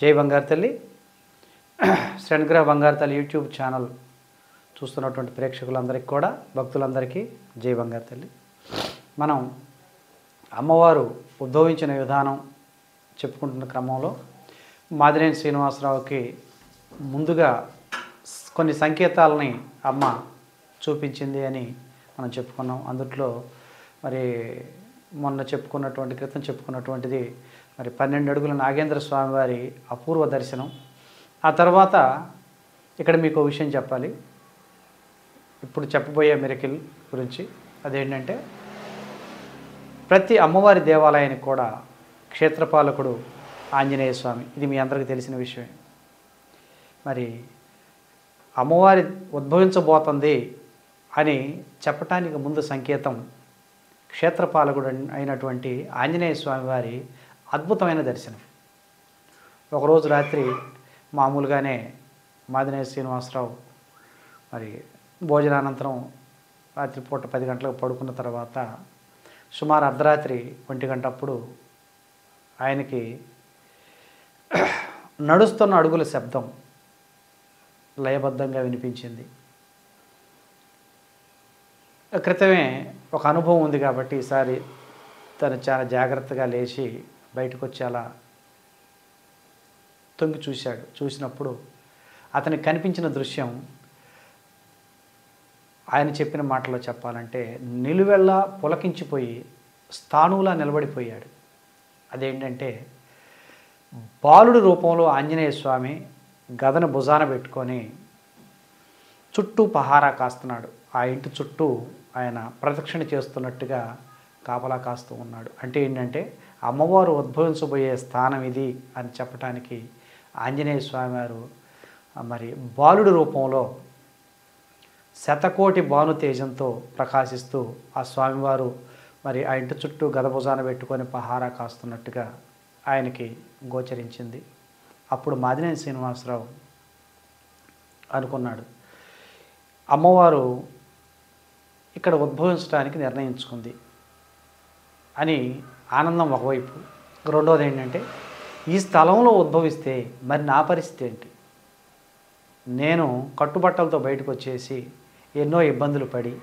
జై బంగారు తల్లి. శ్రేణుగ్రహ బంగారు తల్లి యూట్యూబ్ ఛానల్ చూస్తున్నటువంటి ప్రేక్షకులందరికీ కూడా, భక్తులందరికీ జై బంగారు తల్లి. మనం అమ్మవారు ఉద్భవించిన విధానం చెప్పుకుంటున్న క్రమంలో మాదినేని శ్రీనివాసరావుకి ముందుగా కొన్ని సంకేతాలని అమ్మ చూపించింది అని మనం చెప్పుకున్నాం. అందుట్లో మరి క్రితం చెప్పుకున్నటువంటిది మరి 12 అడుగుల నాగేంద్ర స్వామి వారి అపూర్వ దర్శనం. ఆ తర్వాత ఇక్కడ మీకు ఒక విషయం చెప్పాలి, ఇప్పుడు చెప్పబోయే మిరకిల్ గురించి. అదేంటంటే, ప్రతి అమ్మవారి దేవాలయానికి కూడా క్షేత్రపాలకుడు ఆంజనేయ స్వామి. ఇది మీ అందరికీ తెలిసిన విషయమే. మరి అమ్మవారి ఉద్భవించబోతుంది అని చెప్పటానికి ముందు సంకేతం క్షేత్రపాలకుడు అయినటువంటి ఆంజనేయ స్వామి వారి అద్భుతమైన దర్శనం. ఒకరోజు రాత్రి మామూలుగానే మాదినేని శ్రీనివాసరావు మరి భోజనానంతరం రాత్రిపూట 10 గంటలకు పడుకున్న తర్వాత సుమారు అర్ధరాత్రి 1 గంట అప్పుడు ఆయనకి నడుస్తున్న అడుగుల శబ్దం లయబద్ధంగా వినిపించింది. క్రితమే ఒక అనుభవం ఉంది కాబట్టి ఈసారి తను చాలా జాగ్రత్తగా లేచి బయటకు వచ్చి అలా తొంగి చూశాడు. చూసినప్పుడు అతనికి కనిపించిన దృశ్యం ఆయన చెప్పిన మాటలో చెప్పాలంటే నిలువెల్లా పులకించిపోయి స్థాణువులా నిలబడిపోయాడు. అదేంటంటే, బాలుడి రూపంలో ఆంజనేయ స్వామి గదను భుజాన పెట్టుకొని చుట్టూ పహారా కాస్తున్నాడు. ఆ ఇంటి చుట్టూ ఆయన ప్రదక్షిణ చేస్తున్నట్టుగా కాపలా కాస్తూ ఉన్నాడు. అంటే ఏంటంటే, అమ్మవారు ఉద్భవించబోయే స్థానం ఇది అని చెప్పడానికి ఆంజనేయ స్వామి వారు మరి బాలుడి రూపంలో శతకోటి భాను తేజంతో ప్రకాశిస్తూ ఆ స్వామివారు మరి ఆ ఇంటి చుట్టూ గదభుజాన పెట్టుకొని పహారా కాస్తున్నట్టుగా ఆయనకి గోచరించింది. అప్పుడు మాదినేని శ్రీనివాసరావు అనుకున్నాడు, అమ్మవారు ఇక్కడ ఉద్భవించడానికి నిర్ణయించుకుంది అని ఆనందం ఒకవైపు. రెండోది ఏంటంటే, ఈ స్థలంలో ఉద్భవిస్తే మరి నా పరిస్థితి ఏంటి? నేను కట్టుబట్టలతో బయటకు వచ్చేసి ఎన్నో ఇబ్బందులు పడి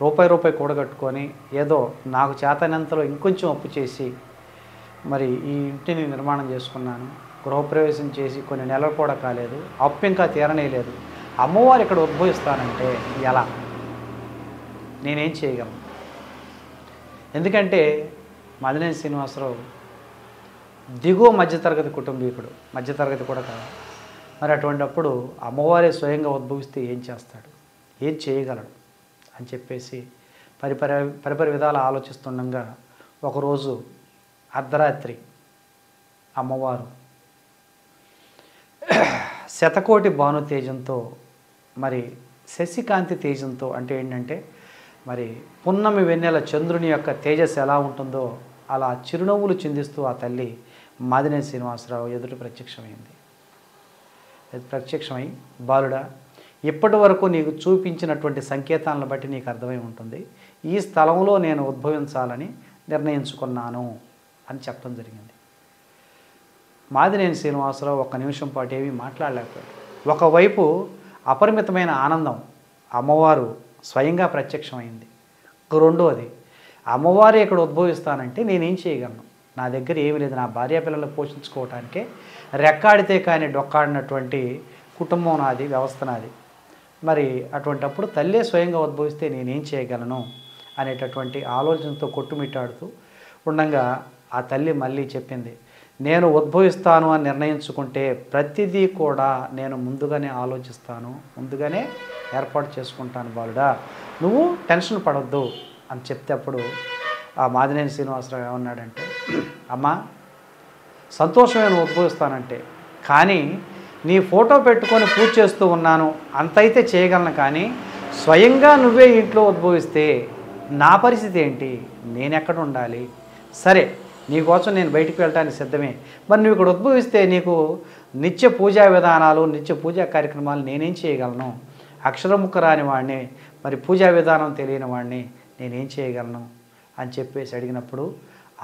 రూపాయి కూడగట్టుకొని ఏదో నాకు చేతనంతలో ఇంకొంచెం అప్పు చేసి మరి ఈ ఇంటిని నిర్మాణం చేసుకున్నాను. గృహప్రవేశం చేసి కొన్ని నెలలు కూడా కాలేదు, అప్పు ఇంకా తీరనేలేదు. అమ్మవారు ఇక్కడ ఉద్భవిస్తానంటే ఎలా? నేనేం చేయగలను? ఎందుకంటే మాదినేని శ్రీనివాసరావు దిగువ మధ్యతరగతి కుటుంబీకుడు, మధ్యతరగతి కూడా కాదు. మరి అటువంటిప్పుడు అమ్మవారే స్వయంగా ఉద్భవిస్తే ఏం చేస్తాడు, ఏం చేయగలడు అని చెప్పేసి పరిపరి విధాలు ఆలోచిస్తుండగా ఒకరోజు అర్ధరాత్రి అమ్మవారు శతకోటి భాను తేజంతో మరి శశికాంతి తేజంతో, అంటే ఏంటంటే మరి పున్నమి వెన్నెల చంద్రుని యొక్క తేజస్సు ఎలా ఉంటుందో అలా చిరునవ్వులు చిందిస్తూ ఆ తల్లి మాదినేని శ్రీనివాసరావు ఎదుట ప్రత్యక్షమై, బాలుడా, ఇప్పటి వరకు నీకు చూపించినటువంటి సంకేతాలను బట్టి నీకు అర్థమై ఉంటుంది, ఈ స్థలంలో నేను ఉద్భవించాలని నిర్ణయించుకున్నాను అని చెప్పడం జరిగింది. మాదినేని శ్రీనివాసరావు ఒక్క నిమిషం పాటు ఏమీ మాట్లాడలేకపోయాడు. ఒకవైపు అపరిమితమైన ఆనందం, అమ్మవారు స్వయంగా ప్రత్యక్షమైంది. రెండోది, అమ్మవారు ఇక్కడ ఉద్భవిస్తానంటే నేనేం చేయగలను? నా దగ్గర ఏమీ లేదు. నా భార్య పిల్లలు పోషించుకోవటానికే రెక్కాడితే కానీ డొక్కాడినటువంటి కుటుంబం నాది, వ్యవస్థ నాది. మరి అటువంటప్పుడు తల్లే స్వయంగా ఉద్భవిస్తే నేనేం చేయగలను అనేటటువంటి ఆలోచనతో కొట్టుమిట్టాడుతూ ఉండగా ఆ తల్లి మళ్ళీ చెప్పింది, నేను ఉద్భవిస్తాను అని నిర్ణయించుకుంటే ప్రతిదీ కూడా నేను ముందుగానే ఆలోచిస్తాను, ముందుగానే ఏర్పాటు చేసుకుంటాను బాలుడా, నువ్వు టెన్షన్ పడొద్దు అని చెప్తే అప్పుడు ఆ మాదినేని శ్రీనివాసరావు ఏమన్నాడంటే, అమ్మా, సంతోషమే నువ్వు ఉద్భవిస్తానంటే, కానీ నీ ఫోటో పెట్టుకొని పూజ చేస్తూ ఉన్నాను అంతైతే చేయగలను, కానీ స్వయంగా నువ్వే ఇంట్లో ఉద్భవిస్తే నా పరిస్థితి ఏంటి? నేను ఎక్కడ ఉండాలి? సరే, నీకోసం నేను బయటికి వెళ్ళడానికి సిద్ధమే, మరి నువ్వు ఇక్కడ ఉద్భవిస్తే నీకు నిత్య పూజా విధానాలు, నిత్య పూజా కార్యక్రమాలు నేనేం చేయగలను? అక్షరముక్క రాని వాడిని, మరి పూజా విధానం తెలియని వాడిని నేనేం చేయగలను అని చెప్పేసి అడిగినప్పుడు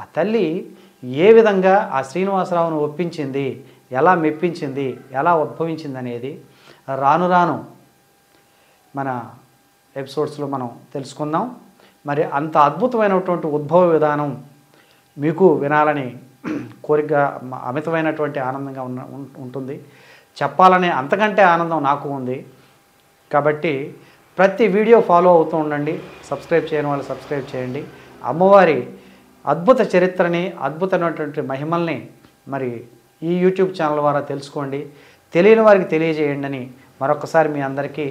ఆ తల్లి ఏ విధంగా ఆ శ్రీనివాసరావును ఒప్పించింది, ఎలా మెప్పించింది, ఎలా ఉద్భవించింది అనేది రాను రాను మన ఎపిసోడ్స్లో మనం తెలుసుకుందాం. మరి అంత అద్భుతమైనటువంటి ఉద్భవ విధానం మీకు వినాలని కోరిక, అమితమైనటువంటి ఆనందంగా ఉంటుంది. చెప్పాలనే అంతకంటే ఆనందం నాకు ఉంది. కాబట్టి ప్రతి వీడియో ఫాలో అవుతూ ఉండండి. సబ్స్క్రైబ్ చేయని వాళ్ళు సబ్స్క్రైబ్ చేయండి. అమ్మవారి అద్భుత చరిత్రని, అద్భుతమైనటువంటి మహిమల్ని మరి ఈ యూట్యూబ్ ఛానల్ ద్వారా తెలుసుకోండి. తెలియని వారికి తెలియజేయండి అని మరొకసారి మీ అందరికీ